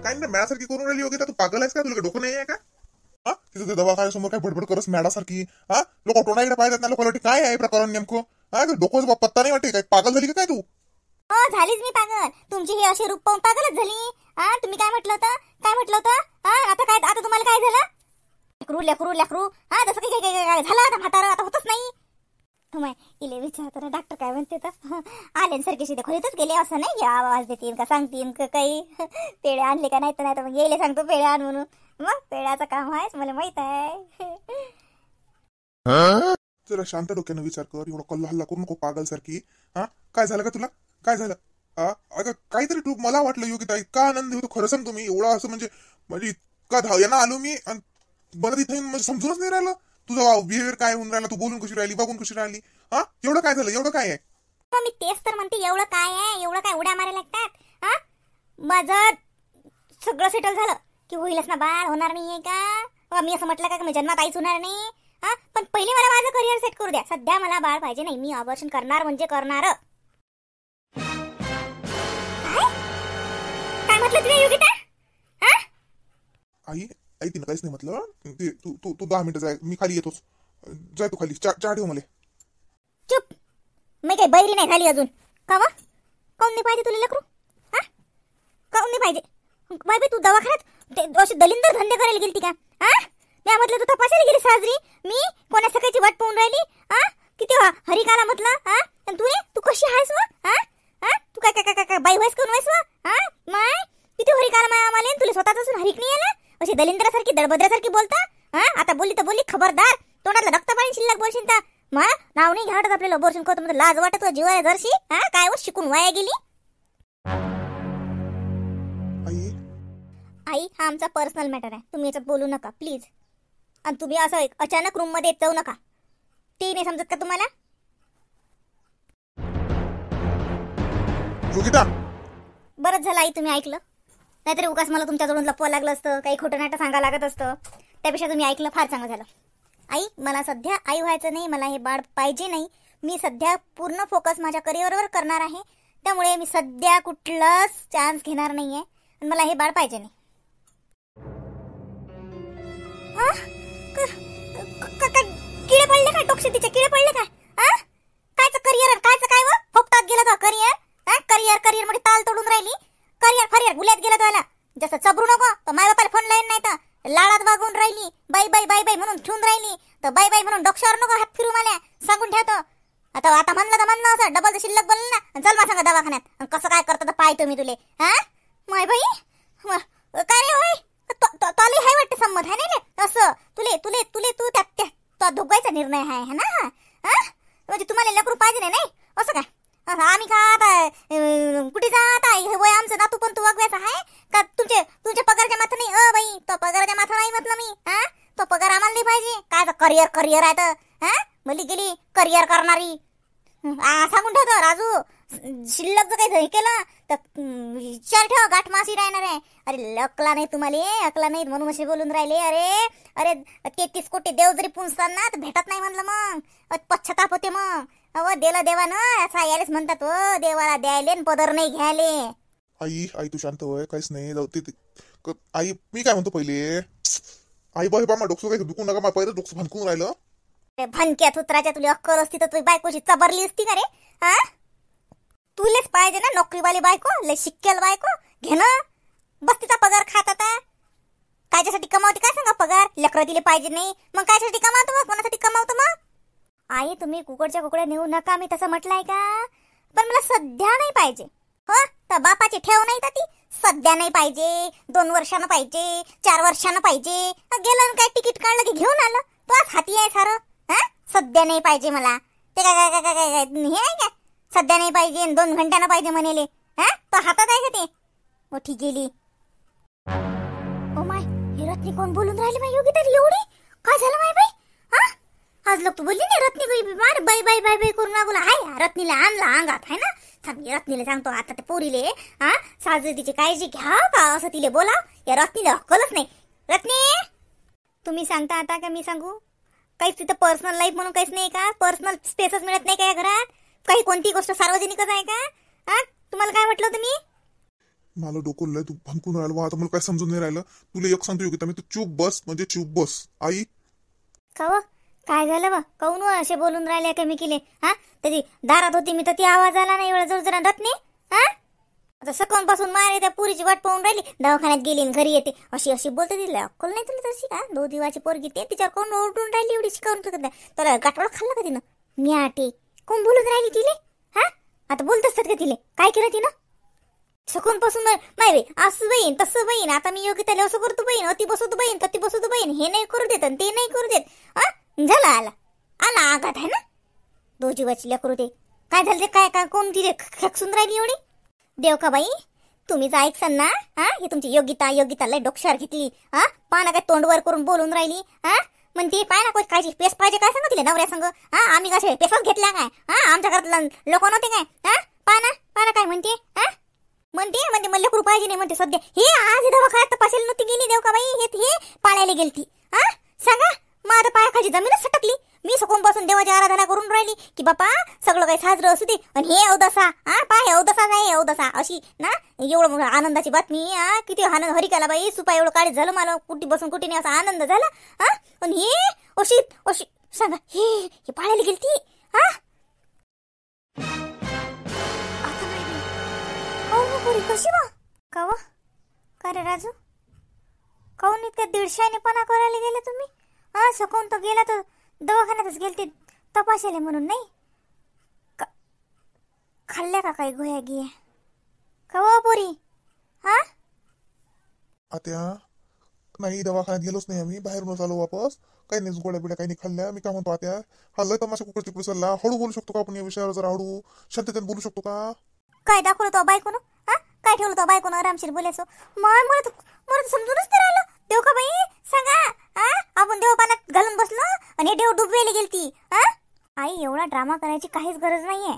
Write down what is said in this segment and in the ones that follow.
काय नाही मॅडासारखी करून राहिली योगिता, तू पागल आहेस का? तुला डोकं नाही आहे का? हा तिथं ते दवाखान्यासमोर काय बडबड करस मॅडासारखी? हा लोक टोणाकडे पाहिजेत ना, लोक काय आहे प्रकरण नेमकं? हा डोकं पत्ता नाही वाटते काय? पागल झाली का काय तू? हो झालीच मी पागल. तुमची ही अशी रूप पाहून पागलच झाली. हा तुम्ही काय म्हटलं होतं? काय म्हटलं होतं? हा आता तुम्हाला काय झालं? लेकरू लेकरू हा जसं काही काय झालं आता म्हातारं आता होतच नाही. तुम्ही इले विचारतो डॉक्टर काय म्हणते तर आले सारखे शिदे खोलीतच गेले असं नाही की आवाज देतील का सांगतील का काही पेढे आणले का नाही तर मग गेले सांगतो पेढे आण म्हणून. मग पेढ्याचं काम आहेच मला माहित आहे. जरा शांत डोक्यानं विचार कर, एवढा कल्ला हल्ला करू नको पागल सारखी. हा काय झालं का तुला? काय झालं? अगं काहीतरी तू मला वाटलं योगिता इतका आनंद होतो खरं सांग तुम्ही एवढा असं म्हणजे इतका धावयानं आलो मी आणि मला तिथे म्हणजे समजूनच नाही राहिलं तुझा बिहेवियर काय होऊन राहिला, तू बोलून कशी राहिली, बघून कशी राहिली. हा एवढं काय झालं? एवढं काय आहे? मी तेच तर म्हणते एवढं काय आहे, एवढं काय उड्या मारायला लागतात. हा माझं सगळं सेटल झालं की होईलच ना बाळ, होणार नाहीये का? मी असं म्हटलं का मी जन्मात आईच होणार नाही. हा पण पहिले मला माझं करिअर सेट करू द्या. सध्या मला बाळ पाहिजे नाही, मी अबॉर्शन करणार म्हणजे करणार. काय म्हटलं तुम्ही योगिता? हा आई आई तिनं काहीच नाही म्हटलं. तू 10 मिनिटं जाय, मी खाली येतोच. जाय तू खाली, चहा ठेव मला. चुप, मी काही बैरी नाही झाली अजून. का व काऊन नाही पाहिजे तुला लेकरू? हा काऊन नाही पाहिजे? बाई तू दवाखान्यात अशी दलिंदर धंदे करायला गेलती का? हा मी म्हटलं तू तपासायला गेली साजरी, मी कोणा सकाळची वाट पाहून राहिली. हा किती हरिकाला म्हटलं. हा तू कशी आहेस व? हा हा तू काय काय काय काय बाई व्हायस कोण व्हायस व? हा माय किती हरिकाला माय आम्हाला, तुला स्वतःच असून हरिक नाही आला. अशी दलिंद्रासारखी दडबद्रासारखी बोलता. हा आता बोलली तर बोलली, खबरदार तोंडातलं रक्त पाणी शिल्लक बोलशील तर मा नाव नाही घ्यावत आपल्याला. अबॉर्शन करतो म्हणजे लाज वाटत जीवाला जरशी. हा काय व शिकून वाया गेली. आई हा आमचा पर्सनल मॅटर आहे, तुम्ही याच्यात बोलू नका प्लीज. आणि तुम्ही असं अचानक रूम मध्ये जाऊ नका. ते नाही समजत का तुम्हाला? योगिता बरंच झालं आई तुम्ही ऐकलं, नाहीतरी उगाच मला तुमच्याजवळून लपवा लागलं असतं, काही खोटं नाटं सांगा लागत असतं. त्यापेक्षा तुम्ही ऐकलं फार चांगलं झालं. आई मला सध्या आई व्हायचं नाही, मला हे बाळ पाहिजे नाही. मी सध्या पूर्ण फोकस माझ्या करिअरवर करणार आहे. त्यामुळे मी सध्या कुठलाच चान्स घेणार नाहीये आणि मला हे बाळ पाहिजे नाही. किडे पडले काय? टोकशेतीचे किडे पडले काय? कायचं करिअर, कायचं काय व फोपटात गेलं तो करिअर. करिअर मध्ये ताल तोडून राहिली. करिअर गुल्यात गेलं तो. जसं चबरू नको तर माय बापाला फोन लाईन नाही तर लाडात वागून राहिली. बाई बाई बाई बाई म्हणून ठेवून राहिली तर बाई बाई म्हणून डोक्यावर नको हात फिरू मला सांगून ठेवतो. आता म्हणलं तर म्हणलं असं डबल शिल्लक बोललं ना. चल मा सांगा दवाखान्यात कसं काय करतं तर पाहतो मी तुले. हा माय बाई काय रे होय तोले हाय वाटते संमत आहे ना असं. तू त्या धोकायचा निर्णय आहे ना. म्हणजे तुम्हाला लेकरू पाहिजे नाही असं काय? आम्ही का आता कुठे जात आहे? वय आमचं नातू पण तू वागवायचा आहे का? तुमच्या पगारच्या माथा नाही बाई, तो पगारच्या माथा नाही म्हटलं मी. तो पगार आम्हाला नाही पाहिजे. काय करिअर आहे तर मुली गेली करिअर करणारी. सांगून ठेवतो राजू, शिल्लक जर काही केलं तर विचार ठेव गाठ मासी राहणार आहे. अरे अकला नाही तुम्हाला, अकला नाही म्हणून असे बोलून राहिले. अरे 33 कोटी देव जरी पुंजताना तर भेटत नाही म्हणलं, मग पश्चाताप होते. मग देला देवानं असा यायलाच म्हणतात व देवाला द्यायले पदर नाही घ्यायले. आई तू शांत होय, काहीच नाही जाऊ ते. आई मी काय म्हणतो पहिले, आई बाई बा डोकं काही दुखू नका. पहिलं डोकं भनकून राहिलं. भनक्यात उतराच्या तुला अक्कल असती तर तुझी बायकोची चबरली असती का रे? तुलेच पाहिजे ना नोकरीवाली बायको, लय शिक्केल बायको घे ना. बस तिचा पगार खात आता. कायच्यासाठी कमावते काय सांगा पगार? लेकरं तिले पाहिजे नाही मग कायसाठी कमावतो? मग कोणासाठी कमावतो? मग आई तुम्ही कुकडच्या नेऊ नका, मी तसं म्हटलंय का? पण मला सध्या नाही पाहिजे. हो तर बापाची ठेव नाही तर ती सध्या नाही पाहिजे, 2 वर्षानं पाहिजे, 4 वर्षानं पाहिजे. गेलं काय तिकीट काढलं की घेऊन आलं. तो आज हाती आहे सारं. सध्या नाही पाहिजे मला. ते काय काय काय काय हे आहे का? सध्या नाही पाहिजे 2 घंट्यानं पाहिजे म्हणेले. तो हातात आहे का ते? मोठी गेली. ओ माय हे रत्नी कोण बोलून राहिली माय योगिता एवढी? काय झालं माय बाई? आज लोक तू बोलली ना रत्नी बाई बाई बाई बाई बाई करून लागला आहे. रत्नीला आणला अंगात आहे ना. रत्नीला सांगतो आता ते पोरीले साजरी तिची काळजी घ्या का असं तिले बोला. या रत्नीला अक्कलच नाही. रत्नी तुम्ही सांगता आता का मी सांगू? काहीच तिथं पर्सनल लाईफ म्हणून काहीच नाही का? पर्सनल स्पेसच मिळत नाही का या घरात? काही कोणती गोष्ट सार्वजनिकच आहे का? तुम्हाला काय म्हटलं तुम्ही? मला डोकं लय तू भंकून राहिलं बा. आता मला काय समजून नाही राहिलं. तुला एक सांगतो योगिता, मी तू चूप बस म्हणजे चूप बस. आई का व? काय झालं बा? काऊन असे बोलून राहिले का मी केले? हा, तरी दारात होती मी तर ती आवाज आला नाही एवढा जोर जरा नाही. हा, आता सकाळ पासून मारे त्या पुरीची वाट पाहून राहिली, दवाखान्यात गेली आणि घरी येते अशी अशी बोलते. तिला अक्कल नाही तुला तशी का? 2 दिवाची पोरगी ते तिच्यावर कोण ओरडून राहिली एवढी शिकावून तुला? तर गाठवड खाल्ला का तिनं? मी आटे कोण बोलत राहिली तिले? हा, आता बोलत असतात का तिले? काय केलं तिनं? सकून पासून नाही बाई, असं बहीण तसं बहीण, आता मी योगिताला असं करतो बहीण, अति बसवतो बहीण तती बसवतो बहीण, हे नाही करू देत आणि ते नाही करू देत. हा, झाला आला आला आघात आहे ना. 2 जीवाची लेकरू ते काय झालं? ते काय काय कोण तिथे खेकसून राहिली एवढी? देव का बाई, तुम्हीच ऐकसान ना. हा, हे तुमची योगिता योगिता लय डोक्षार घेतली. हा, पाना काय तोंडवर करून बोलून राहिली. हा, म्हणते पाय ना कोण कायची पेस पाहिजे काय सांग तिला नवऱ्या संग. हा, आम्ही कसे पेसच घेतल्या काय? हा, आमच्या घरात लोक नव्हते काय? हा, पाना पाना काय म्हणते? हा, म्हणते मला लेकरू पाहिजे नाही म्हणते सध्या. हे आज दवाखान्यात तपासायला नव्हती गेली देव का बाई, हे पाळायला गेलती. हा, सांगा माझ्या पायाखाली जमीनच सटकली. मी सकून बसून देवाची आराधना करून राहिली की बापा सगळं काही साजरं असू दे, आणि हे अवदसा. हा, पाय अवदसा नाही अवदसा अशी ना. एवढं आनंदाची बातमी. हा, किती आनंद हरिकाला बाई, सुपा एवढं काळी झालं मला कुठे बसून कुठे नाही असा आनंद झाला. हा, पण हे अशी अशी सांगा हे पाळायला गेलती. हा, कशी बा का व? का रे राजू, काऊन इतक्या 150 पणा करायला गेले तुम्ही? हा, सकून तर गेला तर दवाखान्यातच गेलते तपासायला म्हणून नाही का? खाल्ल्या का काही गोळ्या गिया का व पोरी? हा, आत्या नाही, दवाखान्यात गेलोच नाही आम्ही, बाहेरूनच आलो वापस. काही नाही गोळ्या बिड्या काही नाही खाल्ल्या. मी काय म्हणतो आत्या, हा लय तमाशा कुकर तिकडे चालला. हळू बोलू शकतो का आपण या विषयावर? जरा हळू शांततेने बोलू शकतो का? काय दाखवलं तो बायकोनं? हा, काय ठेवलं तो बायकोनं आरामशीर बोलायचं? मला समजूनच नाही राहिलं. देव का बाई सांगा. हा, आपण देव पाण्यात घालून बसलो आणि हे देव डुबवायला गेलती. हा, आई एवढा ड्रामा करायची काहीच गरज नाहीये.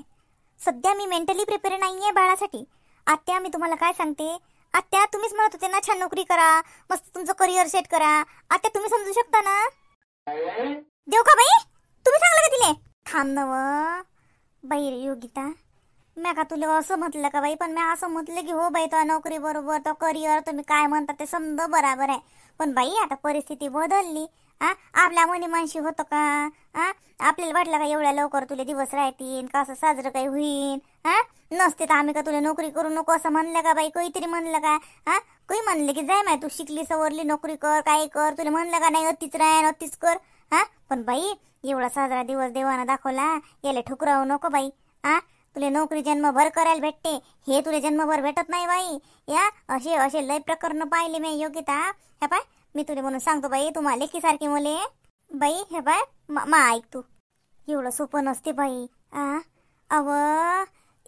सध्या मी मेंटली प्रिपेअर नाहीये बाळासाठी. आत्या मी तुम्हाला काय सांगते, आत्या तुम्हीच म्हणत होते ना छान नोकरी करा, मस्त तुमचं करिअर सेट करा. आत्या तुम्ही समजू शकता ना. देव का बाई तुम्ही सांगलं का तिले? थांब नव बाई योगिता, मी का तुला असं म्हटलं का बाई? पण मी असं म्हटलं की हो बाई तो नोकरी बरोबर तो करिअर तुम्ही काय म्हणता ते समजा बरोबर आहे. पण बाई आता परिस्थिती बदलली. हा, आपल्या मनी मानशी होतं का? हा, आपल्याला वाटलं का एवढ्या लवकर तुला दिवस राहतील का? असं साजरं काही होईल? हा, नसते तर आम्ही का तुला नोकरी करू नको असं म्हणलं का बाई? काहीतरी म्हणलं का? हा, काही म्हणले की जाय माय तू शिकली सवरली नोकरी कर काय कर, तुला म्हणलं का नाही अतिच राह अतिच कर? हा, पण बाई एवढा साजरा दिवस देवानं दाखवला, याला ठुकरावू नको बाई. हा, तुला नोकरी जन्मभर करायला भेटते, हे तुला जन्मभर भेटत नाही बाई. या असे असे लय प्रकरण पाहिले मी योगिता. हे पाय मी तुला म्हणून सांगतो बाई, तुम्हाला लेकीसारखी मुले बाई. हे पाय मा ऐक तू, एवढं सोपं नसते बाई. अव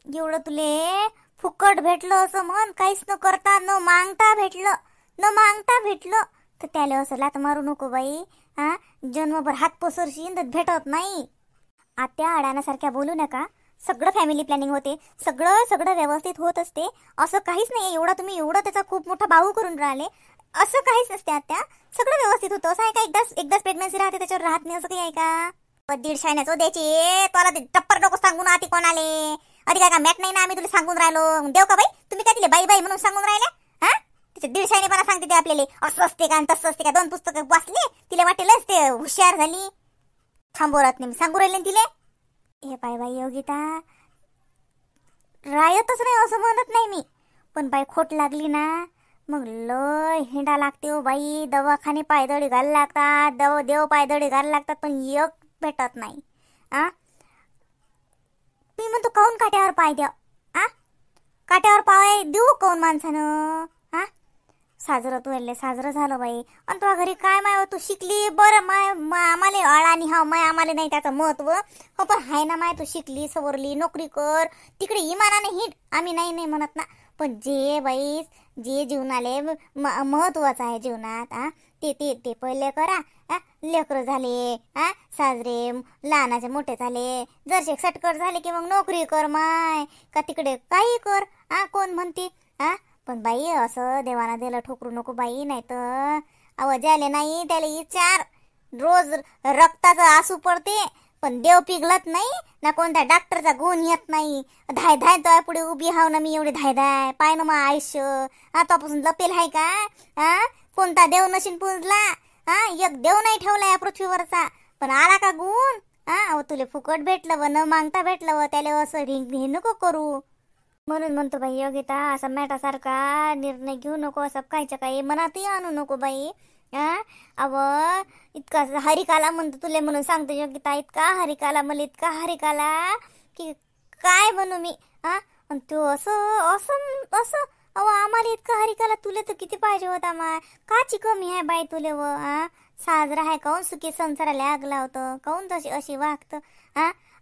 एवढं तुले फुकट भेटलं असं म्हण, काहीच न करता न मागता भेटलं तर त्याला असं लात मारू नको बाई. हा, जन्मभर हात पसरशीन तर भेटत नाही. आत्या अडाण्यासारख्या बोलू नका. सगळं फॅमिली प्लॅनिंग होते, सगळं व्यवस्थित होत असते. असं काहीच नाही एवढा तुम्ही एवढा त्याचा खूप मोठा भाऊ करून राहिले, असं काहीच नसते आत्या. सगळं व्यवस्थित होतं. असं आहे का एकदाच प्रेग्नन्सी राहते त्याच्यावर राहत नाही असं काही आहे का? 150 द्यायची तुला ते टप्पर नको सांगून आती कोणाले. अरे काय का मॅट नाही ना आम्ही तुला सांगून राहिलो. देव का बाई तुम्ही काय तिले बाई म्हणून सांगून राहिले? हा, तिचे 150 पण सांगते ते आपल्याला असं असते का तसं असते का. 2 पुस्तकं वाचले तिला वाटेलच ते हुशार झाली. थांबवत नाही सांगू राहिले तिले. हे पाय बाई योगिता, रायतच नाही असं म्हणत नाही मी, पण बाई खोट लागली ना मग लय हिंडा लागते हो बाई. दवाखाने पायदळी घाल लागतात, देव पायदळी घाल लागतात, पण एक भेटत नाही. मी म्हणतो काऊन काट्यावर पाय द्या. काट्यावर पाय देऊ काऊन माणसानं? हा, साजरं तू साजरं झालं बाई. आणि तुझ्या घरी काय माय तू शिकली बरं माय आम्हाला अळानी हा माय आम्हाला नाही त्याचं महत्व. हो पण हाय ना माय तू शिकली सवरली नोकरी कर तिकडे इमानाने हिंड, आम्ही नाही म्हणत ना. पण जे बाई जे जीवनाले महत्वाचं आहे जीवनात ते पहिले करा. लेकरं झाले साजरे लहानाचे मोठे झाले, जरसे सटकट झाले की मग नोकरी कर माय का तिकडे काही कर. कोण म्हणते? पण बाई असं देवाना दिलं ठोकरू नको बाई. नाही तर आवाज आले नाही त्याला विचार, रोज रक्ताचं आसू पडते पण देव पिघलत नाही ना, कोणत्या डॉक्टरचा गुण येत नाही. धाय धाय तो पुढे उभी हाव ना मी, एवढी धाय धाय. पाय ना मग आयुष्य आतापासून लपेल आहे का? कोणता देव नशीन पुजला? एक देव नाही ठेवला या पृथ्वीवरचा, पण आला का गुण? अहो तुले फुकट भेटलं व न मागता भेटलं व त्याला असं हे नको करू. म्हणून म्हणतो बाई योगिता, असा मॅटासारखा निर्णय घेऊ नको, असं कायच्या काही मनातही आणू नको बाई. अव इतका हरिकाला म्हणतो तुले, म्हणून सांगतो योगिता, इतका हरिकाला मला, इतका हरिकाला की काय म्हणू मी. आणि तो असं असं असं अहो आम्हाला इतका हरिकाला, तुले तर किती पाहिजे होता मा, काची कमी आहे बाई तुले व. साजरा आहे काऊन सुखी संसाराला आग लावतं, काऊन तशी अशी वागतं.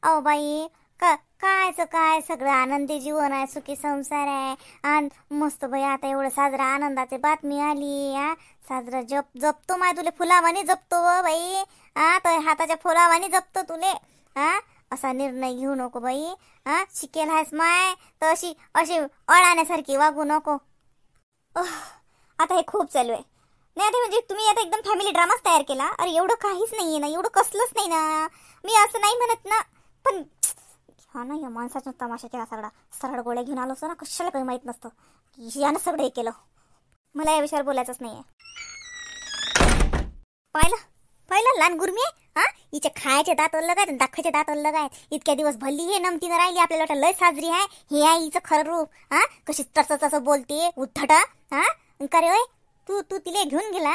अहो बाई कायचं काय, सगळं आनंदी जीवन आहे, सुखी संसार आहे. आणि मस्त बाई आता एवढं साजरा आनंदाची बातमी आली. साजरा जपतो माय तुले, फुलावानी जपतो व बाई. तर हाताच्या फुलावानी जपतो तुले. असा निर्णय घेऊ नको बाई. शिकेल आहेस माय तर अशी अशी अळाण्यासारखी वागू नको. आता हे खूप चालू आहे नाही, आता म्हणजे तुम्ही आता एकदम फॅमिली ड्रामाच तयार केला. अरे एवढं काहीच नाहीये ना, एवढं कसलंच नाही ना, मी असं नाही म्हणत ना. पण हा ना, या माणसाचा तमाशा केला सगळा. सरळ गोळ्या घेऊन आलो असं ना, कशाला काही माहित नसतं की यानं सगळं हे केलं. मला या विषयावर बोलायचंच नाहीये. पाहिलं लहान गुरमी आहे. हिचे खायचे दात अलग आहेत, दाखवायचे दात अलग आहेत. इतक्या दिवस भल्ली हे नमतीनं राहिली, आपल्याला वाटलं लय साजरी आहे. हे आहे हिचं खरं रूप. कशी तसं बोलते उद्धटा. का रे होय, तू तिले घेऊन गेला.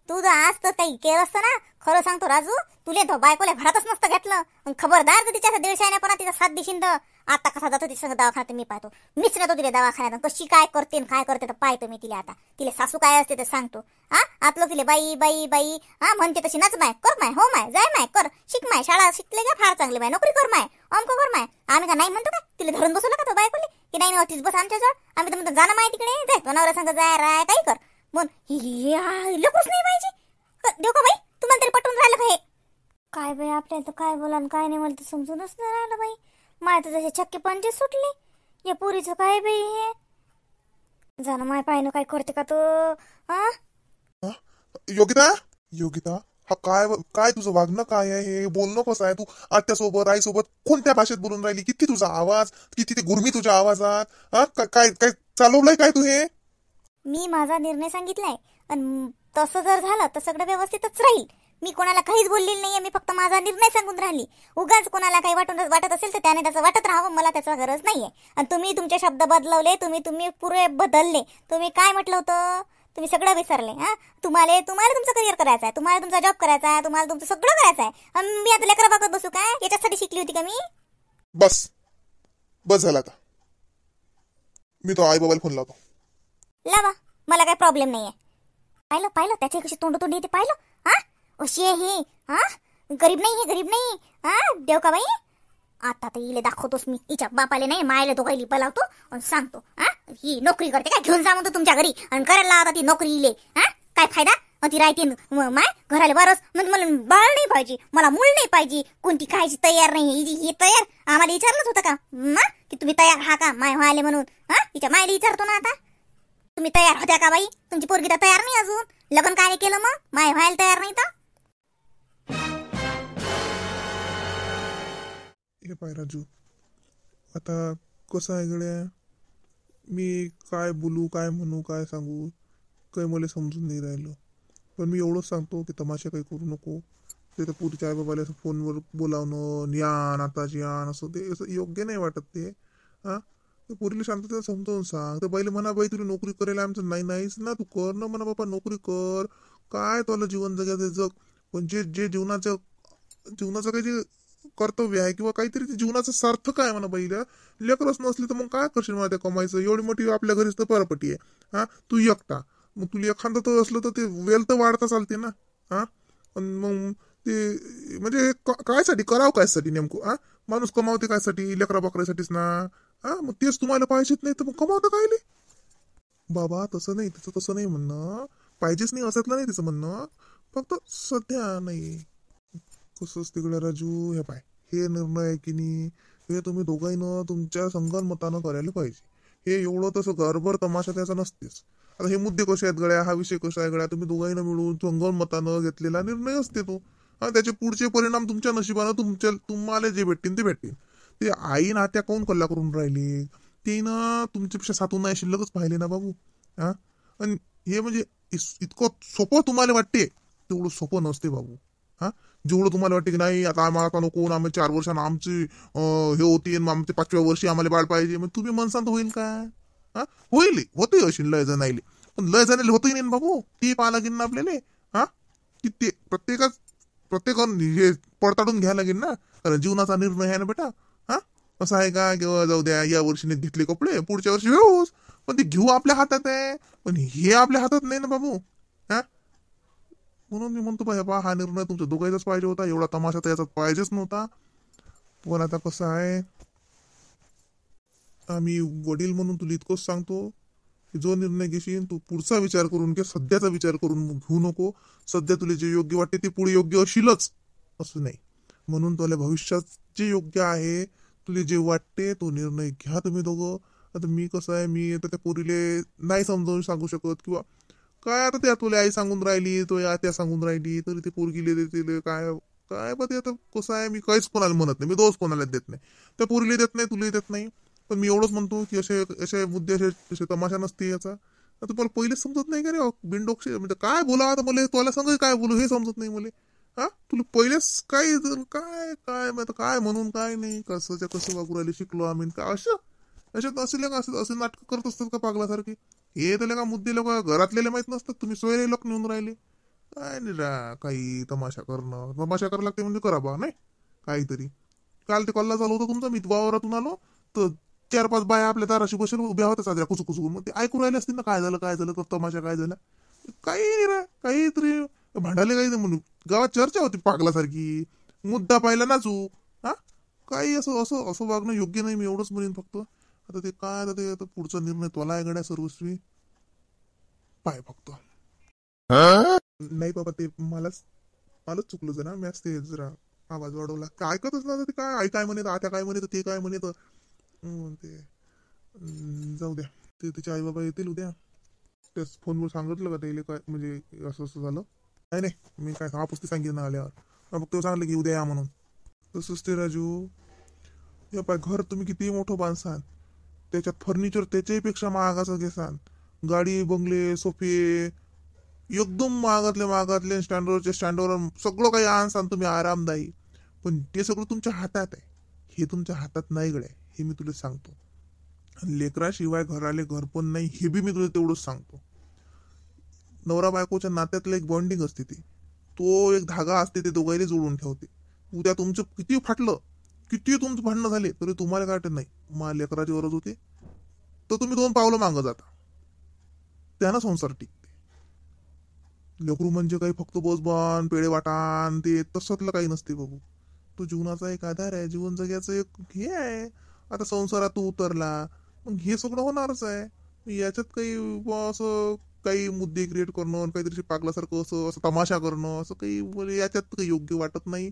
तू जर आज तर काही केलं असतं ना, खरं सांगतो राजू, तुले तो बायकोला घरातच नसतं घेतलं. खबरदार तर तिच्या दीडशाने तिचा साथ देशील तर. आता कसा जातो तिच्या दवाखान्यात मी पाहतो, मीच नेतो तिला दवाखान्यात. कशी काय करते काय करते तर पाहतो मी तिला. आता तिला सासू काय असते ते सांगतो. आपलं तिले बाई बाई बाई म्हणते तशी नाच माय, कर माय, हो माय, जाय माय, कर, शिक माय, शाळा शिकले का फार चांगले माय, नोकरी कर माय, अमको कर माय. आम्ही का नाही म्हणतो का? तिला धरून बसवलं का तो बायकोले की नाही नव्हतीच बस आमच्याजवळ. आम्ही तर म्हणतो जाणं माय तिकडे, जाय नवरा सांग, जाय राय काही कर. मग लकूच नाही पाहिजे. देऊ का बाई, तुम्हाला तरी पटवून राहिलं का हे? काय बाई आपल्याला तर काय बोला काय नाही, मला तर समजूनच नाही राहिलं बाई. माय तर जसे छक्के पंचे सुटले या पुरीचं. काय बाई हे जाणं माय, पाहिलं काय करते का तो. योगिता योगिता, हा काय काय तुझं वागणं काय आहे, हे बोलणं कसं आहे? तू आत्यासोबत आईसोबत कोणत्या भाषेत बोलून राहिली? किती तुझा आवाज, किती ते गुरमी तुझ्या आवाजात. काय काय चालवलंय काय तू हे? मी माझा निर्णय सांगितलाय आणि तसं जर झालं तर सगळं व्यवस्थितच राहील. मी कोणाला काहीच बोललेली नाहीये, मी फक्त माझा निर्णय सांगून राहिली. उगाच कोणाला काही वाटत असेल तर त्याने त्याचं वाटत राहावं, मला त्याचा गरज नाहीये. आणि तुम्ही तुमचे शब्द बदलवले, तुम्ही पुरे बदलले. तुम्ही काय म्हटलं होतं, तुम्ही सगळं विसरले. तुम्हाला तुमचं करिअर करायचं आहे, तुम्हाला तुमचा जॉब करायचा आहे, तुम्हाला तुमचं सगळं करायचं आहे. मी आता लेकरं बघत बसू काय? याच्यासाठी शिकली होती का मी? बस झालं आता. मी तो आई बाबाला फोन लावतो. लावा, मला काही प्रॉब्लेम नाहीये. पाहिलं त्याची कशी तोंड येते, पाहिलं. अशी आहे ही. गरीब नाही. देव का बाई, आता तर इले दाखवतोस मी. हिच्या बापाले नाही, मायला दोघायली पलावतो आणि सांगतो ही नोकरी करते काय, घेऊन जा म्हणतो तुमच्या घरी आणि करायला लावता ती नोकरी इले. काय फायदा? ती राहते माय घराला बरस म्हणजे मला बाळ नाही पाहिजे, मला मूल नाही पाहिजे, कोणती खायची तयार नाही. ही तयार आम्हाला विचारलंच होतं का की तुम्ही तयार हा का माय व्हायले म्हणून? तिच्या मायला विचारतो ना आता, तुम्ही तयार होत्या का बाई? तुमची पोरगी तर तयार नाही अजून. लग्न काय केलं मग? माय व्हायला तयार नाही तर. हे पाय राजू, आता कसं आहे गड्या, मी काय बोलू, काय म्हणू, काय सांगू, काही मला समजून नाही राहिलं. पण मी एवढंच सांगतो की तमाशा काही करू नको. ते तर पुरीच्या आई बाबाला असं फोनवर बोलावणं, यान आताच यान, असं ते असं योग्य नाही वाटत ते. पुरीला शांतता समजावून सांग. तर बाईला म्हणा, बाई तुला नोकरी करायला आमचं नाहीच ना, तू कर ना म्हणा बाबा, नोकरी कर. काय तुला जीवन जगायचं जग. पण जे जीवनाचं काही जे कर्तव्य आहे किंवा काहीतरी जीवनाचं सार्थक आहे म्हणा बाईला. लेकरच नसली तर मग काय करशील मला त्या कमायचं? एवढी मोठी आपल्या घरीच तर परपटी आहे. तू एकटा, मग तुला एखादं तर असलं तर ते वेल तर वाढता चालते ना. मग ते म्हणजे कायसाठी करावं, कायसाठी नेमकं? माणूस कमावते कायसाठी? लेकरा बकऱ्यासाठीच ना. मग तेच तुम्हाला पाहिजेच नाही तर मग कमावतं कायले? बाबा तसं नाही, तिचं तसं नाही म्हणणं, पाहिजेच नाही असतलं नाही तिचं म्हणणं, फक्त सध्या नाही. कसंच तिकडे राजू, हे पाय, हे निर्णय आहे की नाही, हे तुम्ही दोघांना तुमच्या संगनमतानं करायला पाहिजे. हे एवढं तसं घरभर तमाशा त्याचा नसतेच. आता हे मुद्दे कसे आहेत गड्या, हा विषय कसा आहे गड्या, तुम्ही दोघांना मिळून संगनमतानं घेतलेला निर्णय असते तो. त्याचे पुढचे परिणाम तुमच्या नशिबानं तुम्हाला जे भेटतील ते भेटतील. ते आई नात्या काऊन कल्ला करून राहिली, तिनं तुमच्यापेक्षा सातून नाही शिल्लकच पाहिले ना बाबू. हा, आणि हे म्हणजे इतकं सोपं तुम्हाला वाटते तेवढं सोपं नसते बाबू. हा, जेवढं तुम्हाला वाटते की नाही आता आम्हाला नको, आम्ही 4 वर्षांना आमची हे होती, आमच्या 5व्या वर्षी आम्हाला बाळ पाहिजे, मग तुम्ही मनसान तर होईल का? हा, होईल, होते अशी लय जणायले, पण लय जणायला होतही नाही बाबू. ती पाहा लागेल ना आपल्याला. हा, की ते प्रत्येकानं हे पडताडून घ्यायला लागेल ना, कारण जीवनाचा निर्णय आहे ना बेटा. हा, असं आहे का किंवा जाऊ द्या या वर्षीने घेतले कपडे पुढच्या वर्षी घेऊच, पण ते घेऊ आपल्या हातात आहे, पण हे आपल्या हातात नाही ना बाबू. हा, म्हणून मी म्हणतो बा हा निर्णय तुमच्या दोघांचाच पाहिजे होता, एवढा तमाशा तर याचाच पाहिजेच नव्हता. पण आता कसं आहे, आम्ही वडील म्हणून तुला इतकंच सांगतो की जो निर्णय घेशील तू पुढचा विचार करून घे, सध्याचा विचार करून घेऊ नको. सध्या तुला जे योग्य वाटते ते पुढे योग्य अशीलच असं नाही. म्हणून तुला भविष्यात जे योग्य आहे, तुला जे वाटते तो निर्णय घ्या तुम्ही दोघं. आता मी कसं आहे, मी आता त्या पोरीले नाही समजावून सांगू शकत किंवा काय, आता त्या तुला आई सांगून राहिली, तो त्या सांगून राहिली, तरी ते पोरगीले देतील काय काय बा. ते आता कसं आहे, मी काहीच कोणाला म्हणत नाही, मी दोष कोणाला देत नाही, त्या पोरीला देत नाही, तुला देत नाही. पण मी एवढंच म्हणतो की असे मुद्दे असे तमाशा नसते याचा. आता तुम्हाला पहिलेच समजत नाही का रे बिनडोकशे, म्हणजे काय बोला आता मला, तुला सांग काय बोलू हे समजत नाही मला. हा, तुला पहिलेच काय काय काय काय म्हणून काय नाही, कसं वागू राहिले शिकलो आम्ही का अशात असेल का, असे नाटक करत असतात का पागलासारखे. हे तर का मुद्दे लोक घरातलेले माहित नसतात, तुम्ही सोयरे लोक नेऊन राहिले. काय नाही रा, काही तमाशा करायला लागते म्हणजे करा बा नाही काहीतरी. काल ते कल्ला चालू होता तुमचा, मी वावरातून आलो तर 4-5 बाया आपल्या दाराशी बसेल उभ्या होत्या साजऱ्या कुचू. मग ते ऐकून राहिले असतील ना काय झालं तर तमाशा काय झाला. काही नाही रा, काहीतरी भांडाले काही नाही म्हणून गावात चर्चा होती पागलासारखी, मुद्दा पाहिला नाचू. हा, काही असं वागणं योग्य नाही, मी एवढंच म्हणेन फक्त. आता ते काय, आता ते आता पुढचा निर्णय तुला आहे गड्या सर्वस्वी पाय फक्त. नाही बाबा, ते मलाच चुकलं जरा, मॅच ते जरा आवाज वाढवला, काय ऐकतच ना. ते काय आई काय म्हणत, आता काय म्हणत, ते काय म्हणत, ते जाऊ द्या. ते तिचे आई बाबा येतील उद्या, तेच फोनवर सांगितलं का त्याला काय म्हणजे असं झालं. नाही मी काय पुस्तक सांगितलं ना आल्यावर, फक्त सांगितलं की उद्या या म्हणून. तसंच ते राजू, हे पाय घर तुम्ही किती मोठं बांधसान, त्याच्यात फर्निचर त्याच्यापेक्षा महागाचं घेसान, गाडी बंगले सोफे एकदम महागातले स्टँडवर सगळं काही आणसान तुम्ही आरामदायी, पण ते सगळं तुमच्या हातात आहे. हे तुमच्या हातात नाही गड्या, हे मी तुला सांगतो. लेकराशिवाय घराले घर पण नाही, हे बी मी तुला तेवढंच सांगतो. नवरा बायकोच्या नात्यातलं एक बॉन्डिंग असते, तो एक धागा असते, ते दोघांनी जोडून ठेवते. उद्या तुमचं किती फाटलं, किती तुमचं भांडणं झाले तरी तुम्हाला काय वाटत नाही, मला लेकराची गरज होते तर तुम्ही 2 पावलं मागं जाता, त्यानं संसार टिकते. लेकरू म्हणजे काही फक्त बसबान पेढे वाटान ते तसलं काही नसते बाबू. तो जीवनाचा एक आधार आहे, जीवन जगाचं एक हे आहे. आता संसारात तू उतरला मग हे सगळं होणारच आहे. याच्यात काही असं काही मुद्दे क्रिएट करणं, काहीतरी पागलासारखं असं तमाशा करणं, असं काही याच्यात काही योग्य वाटत नाही.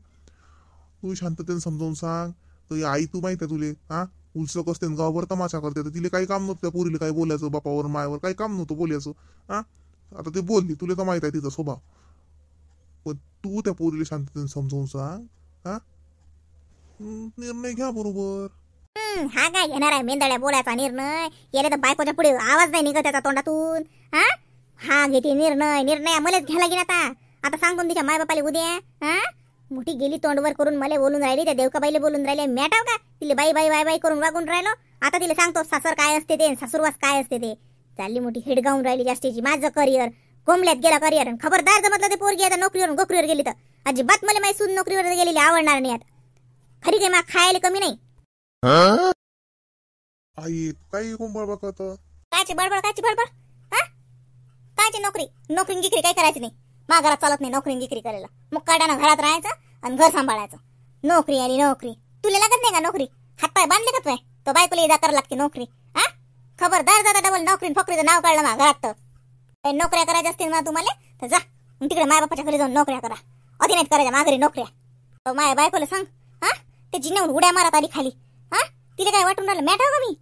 तू शांततेने समजावून सांग. तर आई तू माहित आहे तुले, हा उलसक असते गावभर तमाशा करते, तर तिला काही काम नव्हतं, त्या पोरीला काही बोलायचं, बापावर मायावर काही काम नव्हतं बोलायचं. हा, आता ते बोलली, तुला तर माहित आहे तिचा स्वभाव, पण तू त्या पोरीला शांततेने समजावून सांग. हा, निर्णय घ्या बरोबर. हा काय घेणार आहे मेंदळ्या बोलायचा निर्णय, याला तर बायकोच्या पुढे आवाज नाही निघत त्याचा तोंडातून. हा घेते निर्णय मलाच घ्यायला लागेल आता सांगून तिच्या माय बापाला उद्या. हा, मोठी गेली तोंडवर करून मला बोलून राहिली, त्या देवकाबाईला बोलून राहिले, मॅटाव का तिला बाई बाई बाई बाई करून वागून राहिलो. आता तिला सांगतो सासर काय असते ते, सासूरवास काय असते ते. चालली मोठी हेडगावून राहिली जास्तीची, माझं करिअर कोंबल्यात गेला करिअर. खबरदार जमतलं ते पोरगी आता नोकरीवर गोकरीवर गेली तर अजिबात मला माहिती सून नोकरीवर गेलेली आवडणार नाही. आता खरी काही मग खायला कमी नाही. आई काही बडबड करतो, कायची बडबड कायची नोकरी गिकरी काही करायची नाही. मा घरात चालत नाही नोकरी गिकरी करायला. मग काढानं घरात राहायचं आणि घर सांभाळायचं. नोकरी आली नोकरी, तुला लागत नाही का नोकरी? हातपाय बांधले का तुय तो बायकोला इजा करायला लागते नोकरी. खबरदार जाता डबल नोकरी फकरीचं नाव काढलं मा घरात तर काही नोकऱ्या करायच्या असतील ना तुम्हाला तर जा तिकडे माय बापाच्या घरी जाऊन नोकऱ्या करा. अति नाहीत करायच्या माघारी नोकऱ्या. माय बायकोला सांग ते जिन्याहून उड्या मारत आली खाली. तिला काय वाटून राहिलं मॅटाव का मी?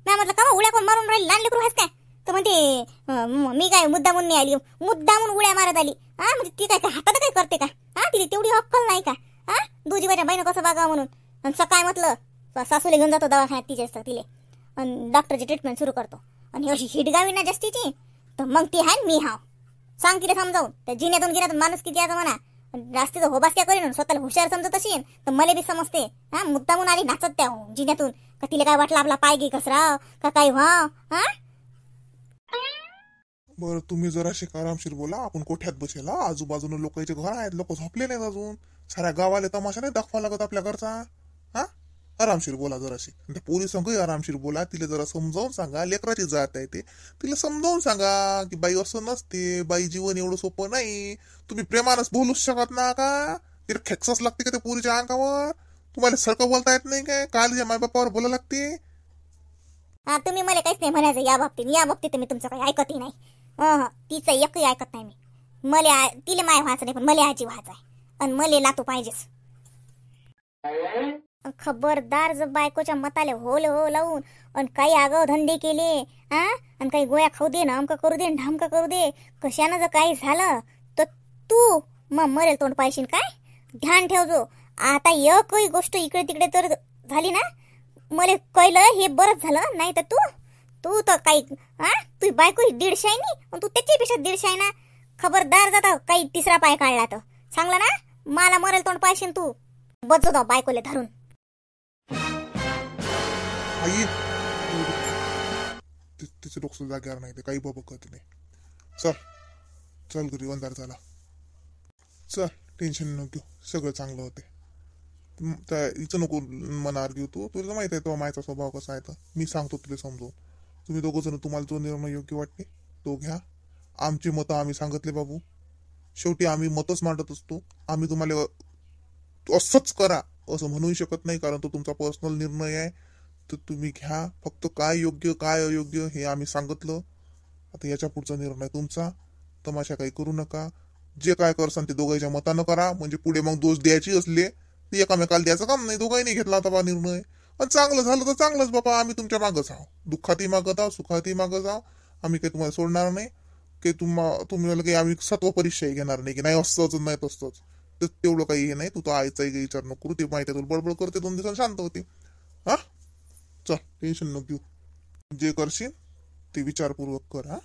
मी म्हटलं का उड्या कोण मारून राहिली, लहान लेकरू आहेस काय? तर म्हणते मी काय मुद्दामून नाही आली, मुद्दामून उड्या मारत आली. हा म्हणजे ती काय हातात काय करते का? हा तिला तेवढी अक्कल नाही का? हा दुजीबाच्या बहिणी कसं बघावं म्हणून. आणि सकाळी म्हटलं सासूला घेऊन जातो दवाखान्यात तिच्या तिले आणि डॉक्टरची ट्रीटमेंट सुरू करतो. आणि अशी हिटगावी ना जास्तीची तर मग ती आहे मी हाव. सांग तिला समजावून त्या जिन्यातून माणूस किती याचा म्हणा. जास्तीचं होबास्क्या करीन स्वतःला हुशार समजत असेल तर मला बी समजते. हा मुद्दामून आली नाचत त्या जिन्यातून का तिला काय वाटलं आपला पाय गी कसराव का काय व्हाव. हा बरं तुम्ही जराशी आरामशीर बोला. आपण कोठ्यात बसेल हा. आजूबाजूला लोकांचे घर आहेत, लोक झोपले नाहीत अजून. साऱ्या गावाला तमाशा नाही दाखवा लागत आपल्या घरचा. हा आरामशीर बोला जराशी. त्या पोरी संघही आरामशीर बोला. तिला जरा समजावून सांगा. लेकराची जात आहे ते तिला समजावून सांगा की बाई असं नसते, बाई जीवन एवढं सोपं नाही. तुम्ही प्रेमानच बोलूच शकत ना का? तिला खेकसच लागते का त्या पोरीच्या अंगावर? तुम्हाला सारखं बोलता येत नाही काय? काल माय बापावर बोला लागते. हा तुम्ही मला काहीच नाही म्हणायचं या बाबतीत मी तुमचं काही ऐकतही नाही. तिचं एकही ऐकत नाही मी. मला तिला माय व्हायचं नाही पण मला आजी व्हायचं आहे आणि मला नातू पाहिजेच. खबरदार जर बायकोच्या मताले हो लावून आणि काही आगाव धंदे केले आणि काही गोळ्या खाऊ दे ना अमका करू दे ढामका करू दे कशानं जर काही झालं तर तू मग मरेल तोंड पाहिशील काय? ध्यान ठेवजो. आता एकही गोष्ट इकडे तिकडे तर झाली ना मला कळलं हे बरंच झालं. नाही तर तू तर काही तू बायको 150 आहे नी आणि तू त्याच्यापेक्षा 150 आहे ना. खबरदार जाता काही तिसरा पाय काढला तर सांगला ना मला मरेल तोंड पाहिशील तू. बजो बायकोले धरून. आई तिचं डोकं जाग्यावर नाही ते काही बाबा करत नाही. चल घरी अंधार झाला. चल टेन्शन नको घेऊ. सगळं चांगलं होते. त्या हिचं नको मनावर घेऊ. तुला माहित आहे तो मायचा स्वभाव कसा आहे तर मी सांगतो तुला समजून. तुम्ही दोघं जण तुम्हाला जो निर्णय योग्य वाटते तो घ्या. आमची मतं आम्ही सांगितले बाबू. शेवटी आम्ही मतच मांडत असतो. आम्ही तुम्हाला असंच करा असं म्हणूही शकत नाही कारण तो तुमचा पर्सनल निर्णय आहे. तर तुम्ही घ्या. फक्त काय योग्य काय अयोग्य हे आम्ही सांगितलं. आता याच्या पुढचा निर्णय तुमचा. तमाशा काही करू नका. जे काय करसान ते दोघांच्या मतानं करा. म्हणजे पुढे मग दोष द्यायची असले ते एकामेकाला द्यायचं काम नाही. दोघांनी घेतला होता बा निर्णय आणि चांगलं झालं तर चांगलंच बाबा. आम्ही तुमच्या मागच आहो. दुःखातही मागत आहो सुखातही मागत आहो. आम्ही काही तुम्हाला सोडणार नाही की तुम्हाला काही आम्ही सत्व परीक्षाही घेणार नाही की नाही असंच नाही तसंच. तर तेवढं काही हे नाही. तू तर आईचाही काही विचार नको करू. ते माहिती आहे तुला बडबड करते 2 दिवसांनी शांत होते. हा चल टेन्शन नको घेऊ. जे करशील ते विचारपूर्वक कर. हा